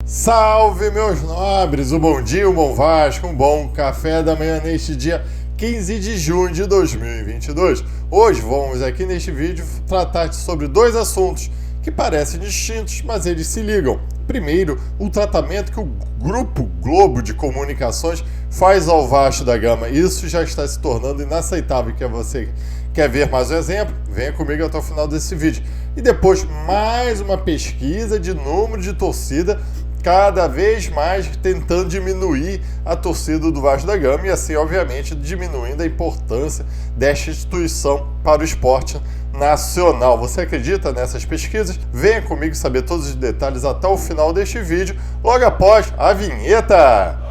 Salve, meus nobres! Um bom dia, um bom Vasco, um bom café da manhã neste dia 15 de junho de 2022. Hoje vamos aqui neste vídeo tratar sobre dois assuntos que parecem distintos, mas eles se ligam. Primeiro, o tratamento que o Grupo Globo de Comunicações faz ao Vasco da Gama. Isso já está se tornando inaceitável. Que você quer ver mais um exemplo? Venha comigo até o final desse vídeo. E depois, mais uma pesquisa de número de torcida, cada vez mais tentando diminuir a torcida do Vasco da Gama e assim, obviamente, diminuindo a importância desta instituição para o esporte nacional. Você acredita nessas pesquisas? Venha comigo saber todos os detalhes até o final deste vídeo, logo após a vinheta.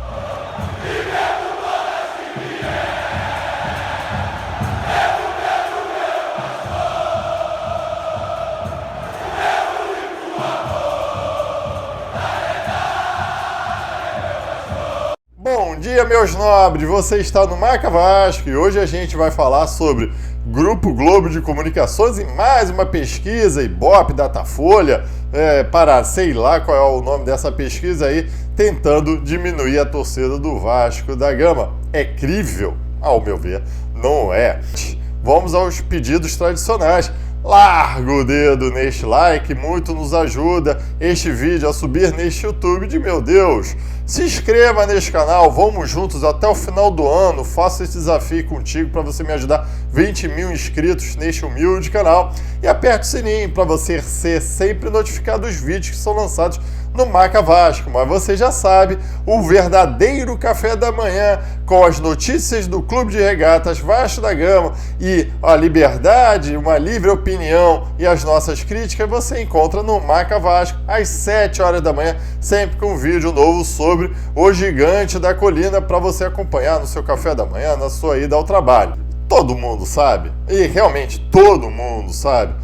Bom dia, meus nobres! Você está no Marca Vasco e hoje a gente vai falar sobre Grupo Globo de Comunicações e mais uma pesquisa, Ibope, Datafolha, para sei lá qual é o nome dessa pesquisa aí, tentando diminuir a torcida do Vasco da Gama. É crível? Ao meu ver, não é. Vamos aos pedidos tradicionais. Larga o dedo neste like, muito nos ajuda este vídeo a subir neste YouTube de meu Deus. Se inscreva neste canal, vamos juntos até o final do ano, faço esse desafio contigo para você me ajudar 20 mil inscritos neste humilde canal. E aperte o sininho para você ser sempre notificado dos vídeos que são lançados no Marca Vasco. Mas você já sabe, o verdadeiro café da manhã com as notícias do Clube de Regatas Vasco da Gama e a liberdade, uma livre opinião e as nossas críticas você encontra no Marca Vasco às 7 horas da manhã, sempre com um vídeo novo sobre o gigante da colina para você acompanhar no seu café da manhã, na sua ida ao trabalho. Todo mundo sabe, e realmente todo mundo sabe,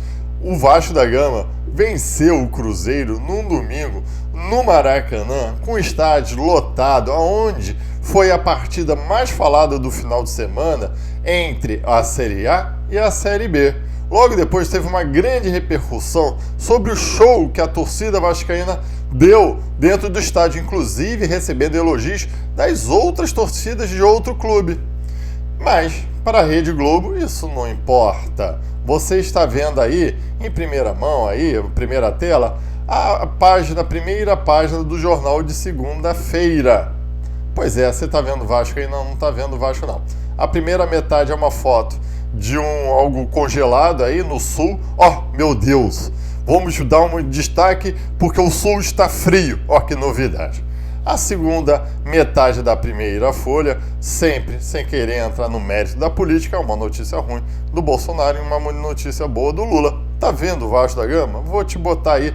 o Vasco da Gama venceu o Cruzeiro num domingo no Maracanã, com o estádio lotado, onde foi a partida mais falada do final de semana entre a Série A e a Série B. Logo depois teve uma grande repercussão sobre o show que a torcida vascaína deu dentro do estádio, inclusive recebendo elogios das outras torcidas de outro clube. Mas, para a Rede Globo, isso não importa. Você está vendo aí, em primeira mão, aí, primeira tela, a primeira página do jornal de segunda-feira. Pois é, você está vendo Vasco aí? Não está vendo Vasco não. A primeira metade é uma foto de algo congelado aí no sul. Meu Deus! Vamos dar um destaque porque o sul está frio. Que novidade! A segunda metade da primeira folha, sempre sem querer entrar no mérito da política, é uma notícia ruim do Bolsonaro e uma notícia boa do Lula. Tá vendo o Vasco da Gama? Vou te botar aí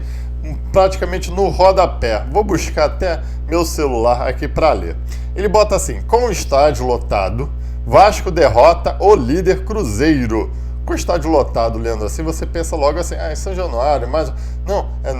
praticamente no rodapé. Vou buscar até meu celular aqui para ler. Ele bota assim: com o estádio lotado, Vasco derrota o líder Cruzeiro. Com o estádio lotado, lendo assim, você pensa logo assim, em São Januário, mas não, é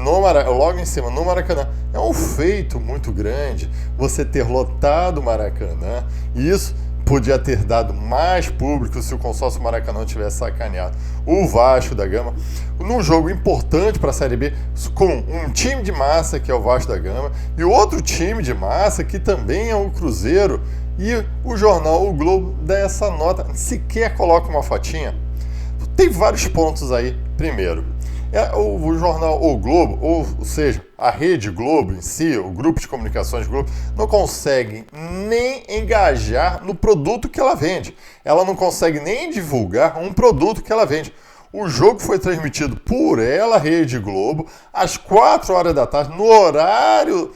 logo em cima, no Maracanã. É um feito muito grande você ter lotado o Maracanã, e isso podia ter dado mais público se o consórcio Maracanã tivesse sacaneado o Vasco da Gama num jogo importante para a Série B, com um time de massa que é o Vasco da Gama e outro time de massa que também é o Cruzeiro, e o jornal O Globo dá essa nota, sequer coloca uma fotinha. Tem vários pontos aí. Primeiro, o jornal O Globo, ou seja, a Rede Globo em si, o grupo de comunicações Globo, não consegue nem engajar no produto que ela vende. Ela não consegue nem divulgar um produto que ela vende. O jogo foi transmitido por ela, Rede Globo, às 4 horas da tarde, no horário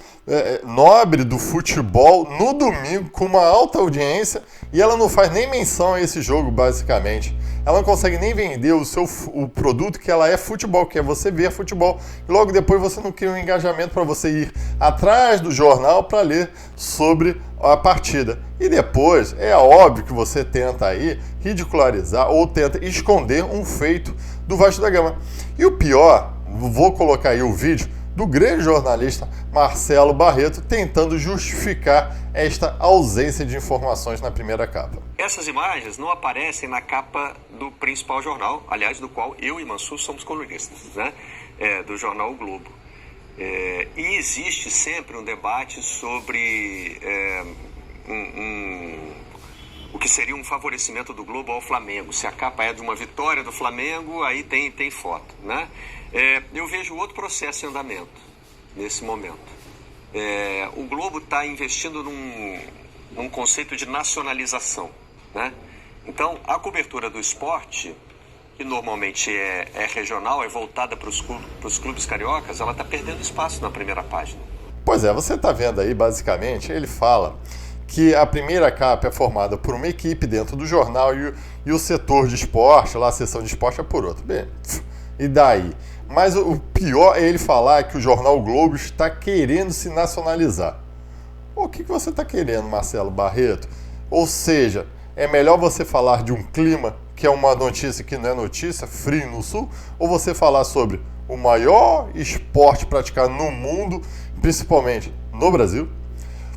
nobre do futebol, no domingo, com uma alta audiência, e ela não faz nem menção a esse jogo, basicamente. Ela não consegue nem vender o produto que ela é futebol, que é você ver futebol, e logo depois você não cria um engajamento para você ir atrás do jornal para ler sobre a partida. E depois, é óbvio que você tenta aí ridicularizar ou tenta esconder um feito do Vasco da Gama. E o pior, vou colocar aí o vídeo do grande jornalista Marcelo Barreto tentando justificar esta ausência de informações na primeira capa. Essas imagens não aparecem na capa do principal jornal, aliás, do qual eu e Mansur somos colunistas, né? Do jornal O Globo. E existe sempre um debate sobre o que seria um favorecimento do Globo ao Flamengo. Se a capa é de uma vitória do Flamengo, aí tem foto, né? Eu vejo outro processo em andamento nesse momento. O Globo está investindo num conceito de nacionalização, né? Então, a cobertura do esporte, que normalmente é regional, é voltada para os clubes cariocas, ela está perdendo espaço na primeira página. Pois é, você está vendo aí, basicamente, ele fala que a primeira capa é formada por uma equipe dentro do jornal e o setor de esporte, lá a seção de esporte é por outro. Bem, e daí? Mas o pior é ele falar que o jornal o Globo está querendo se nacionalizar. O que você está querendo, Marcelo Barreto? Ou seja, é melhor você falar de um clima, que é uma notícia que não é notícia, frio no sul, ou você falar sobre o maior esporte praticado no mundo, principalmente no Brasil?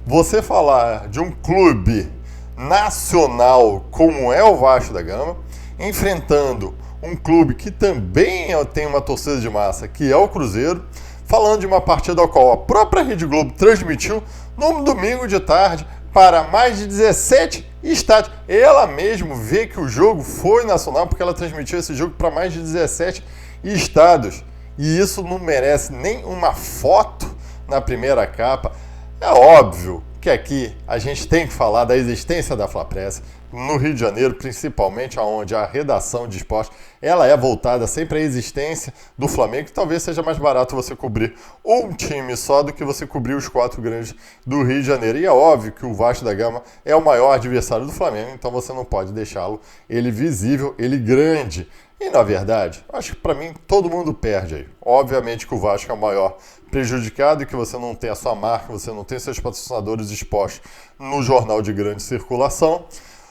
Você falar de um clube nacional como é o Vasco da Gama, enfrentando um clube que também tem uma torcida de massa, que é o Cruzeiro, falando de uma partida a qual a própria Rede Globo transmitiu no domingo de tarde para mais de 17 estádios. Ela mesmo vê que o jogo foi nacional porque ela transmitiu esse jogo para mais de 17 estádios. E isso não merece nem uma foto na primeira capa. É óbvio que aqui a gente tem que falar da existência da Flapress, no Rio de Janeiro, principalmente, onde a redação de esporte ela é voltada sempre à existência do Flamengo, que talvez seja mais barato você cobrir um time só do que você cobrir os 4 grandes do Rio de Janeiro. E é óbvio que o Vasco da Gama é o maior adversário do Flamengo, então você não pode deixá-lo ele visível, ele grande. E, na verdade, acho que para mim todo mundo perde aí. Obviamente que o Vasco é o maior prejudicado e que você não tem a sua marca, você não tem seus patrocinadores expostos no jornal de grande circulação.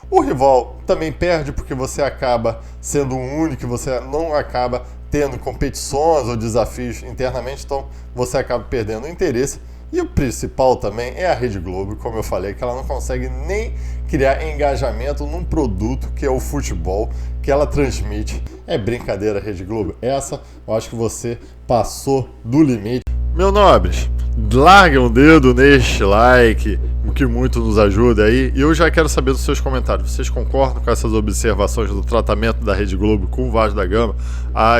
O rival também perde porque você acaba sendo o único, você não acaba tendo competições ou desafios internamente, então você acaba perdendo o interesse. E o principal também é a Rede Globo, como eu falei, que ela não consegue nem criar engajamento num produto que é o futebol, que ela transmite. É brincadeira, Rede Globo. Essa, eu acho que você passou do limite. Meus nobres, larguem um dedo neste like, o que muito nos ajuda aí. E eu já quero saber dos seus comentários. Vocês concordam com essas observações do tratamento da Rede Globo com o Vasco da Gama?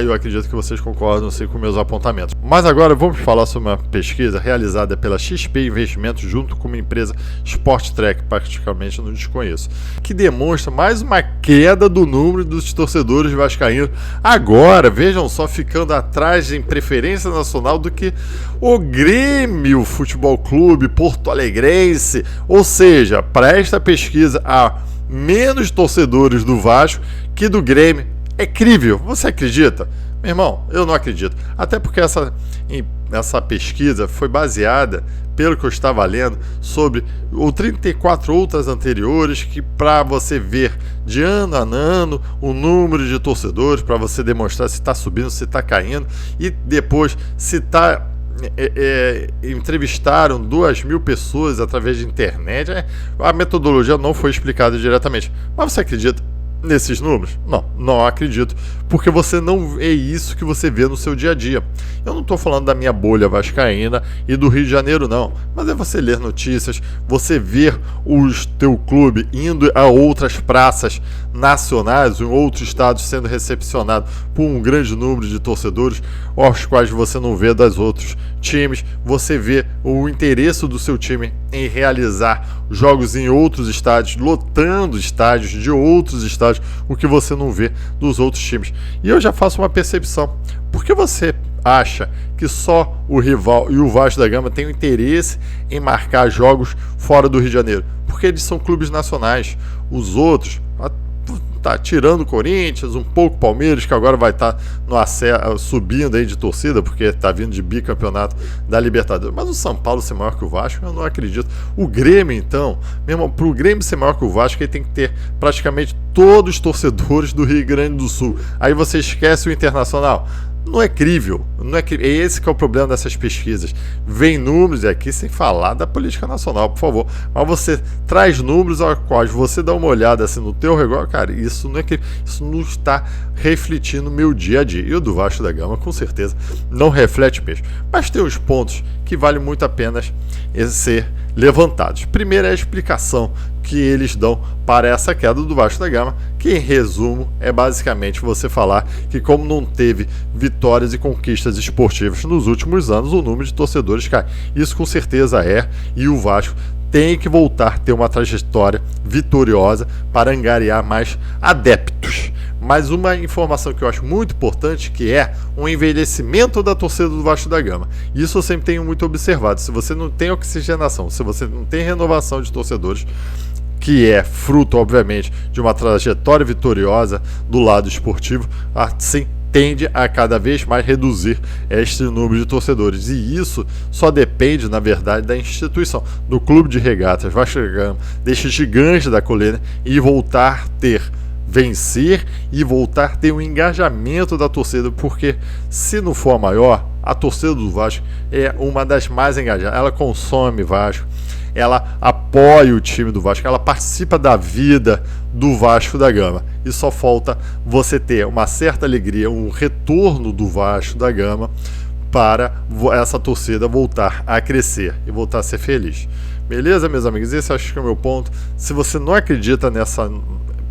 Eu acredito que vocês concordam sim com meus apontamentos. Mas agora vamos falar sobre uma pesquisa realizada pela XP Investimentos junto com uma empresa Sport Track, praticamente não desconheço, que demonstra mais uma queda do número dos torcedores vascaínos. Agora, vejam só, ficando atrás em preferência nacional do que o Grêmio Futebol Clube Porto Alegrense. Ou seja, para esta pesquisa há menos torcedores do Vasco que do Grêmio. É crível, você acredita? Meu irmão, eu não acredito. Até porque essa pesquisa foi baseada, pelo que eu estava lendo, sobre 34 outras anteriores, que para você ver de ano a ano o número de torcedores, para você demonstrar se está subindo, se está caindo, e depois se está... entrevistaram 2.000 pessoas através de internet. A metodologia não foi explicada diretamente. Mas você acredita nesses números? Não acredito, porque você não vê isso que você vê no seu dia a dia. Eu não estou falando da minha bolha vascaína e do Rio de Janeiro, não, mas é você ler notícias, você ver o teu clube indo a outras praças nacionais, em outros estados, sendo recepcionado por um grande número de torcedores, aos quais você não vê das outros times. Você vê o interesse do seu time em realizar jogos em outros estádios, lotando estádios de outros estádios, o que você não vê dos outros times. E eu já faço uma percepção. Por que você acha que só o rival e o Vasco da Gama têm o interesse em marcar jogos fora do Rio de Janeiro? Porque eles são clubes nacionais. Os outros, tá tirando o Corinthians, um pouco o Palmeiras, que agora vai estar subindo aí de torcida, porque está vindo de bicampeonato da Libertadores. Mas o São Paulo ser maior que o Vasco, eu não acredito. O Grêmio, então, mesmo para o Grêmio ser maior que o Vasco, ele tem que ter praticamente todos os torcedores do Rio Grande do Sul. Aí você esquece o Internacional. Não é crível, não é crível. Esse que é o problema dessas pesquisas. Vem números, e aqui sem falar da política nacional, por favor, mas você traz números aos quais você dá uma olhada assim no teu regular, cara, isso não é crível, isso não está refletindo no meu dia a dia. E o do Vasco da Gama, com certeza, não reflete mesmo. Mas tem os pontos que vale muito a pena ser levantados. Primeiro é a explicação que eles dão para essa queda do Vasco da Gama, que em resumo é basicamente você falar que como não teve vitórias e conquistas esportivas nos últimos anos, o número de torcedores cai. Isso com certeza é, e o Vasco tem que voltar a ter uma trajetória vitoriosa para angariar mais adeptos. Mas uma informação que eu acho muito importante, que é o envelhecimento da torcida do Vasco da Gama. Isso eu sempre tenho muito observado. Se você não tem oxigenação, se você não tem renovação de torcedores, que é fruto, obviamente, de uma trajetória vitoriosa do lado esportivo, assim tende a cada vez mais reduzir este número de torcedores. E isso só depende, na verdade, da instituição, do Clube de Regatas Vasco da Gama, deste gigante da colina, e voltar a vencer e voltar a ter um engajamento da torcida, porque se não for a maior, a torcida do Vasco é uma das mais engajadas. Ela consome Vasco, ela apoia o time do Vasco, ela participa da vida do Vasco da Gama. E só falta você ter uma certa alegria, um retorno do Vasco da Gama para essa torcida voltar a crescer e voltar a ser feliz. Beleza, meus amigos? Esse acho que é o meu ponto. Se você não acredita nessa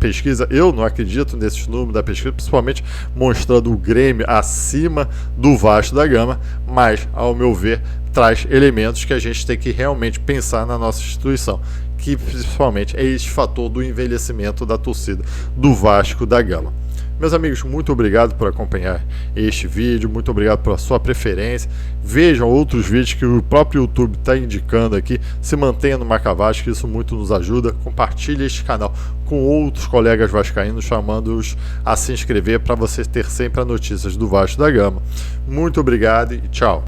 pesquisa, eu não acredito nesses números da pesquisa, principalmente mostrando o Grêmio acima do Vasco da Gama, mas, ao meu ver, traz elementos que a gente tem que realmente pensar na nossa instituição, que principalmente é este fator do envelhecimento da torcida do Vasco da Gama. Meus amigos, muito obrigado por acompanhar este vídeo, muito obrigado pela sua preferência. Vejam outros vídeos que o próprio YouTube está indicando aqui. Se mantenha no Marca Vasco, isso muito nos ajuda. Compartilhe este canal com outros colegas vascaínos, chamando-os a se inscrever para você ter sempre as notícias do Vasco da Gama. Muito obrigado e tchau!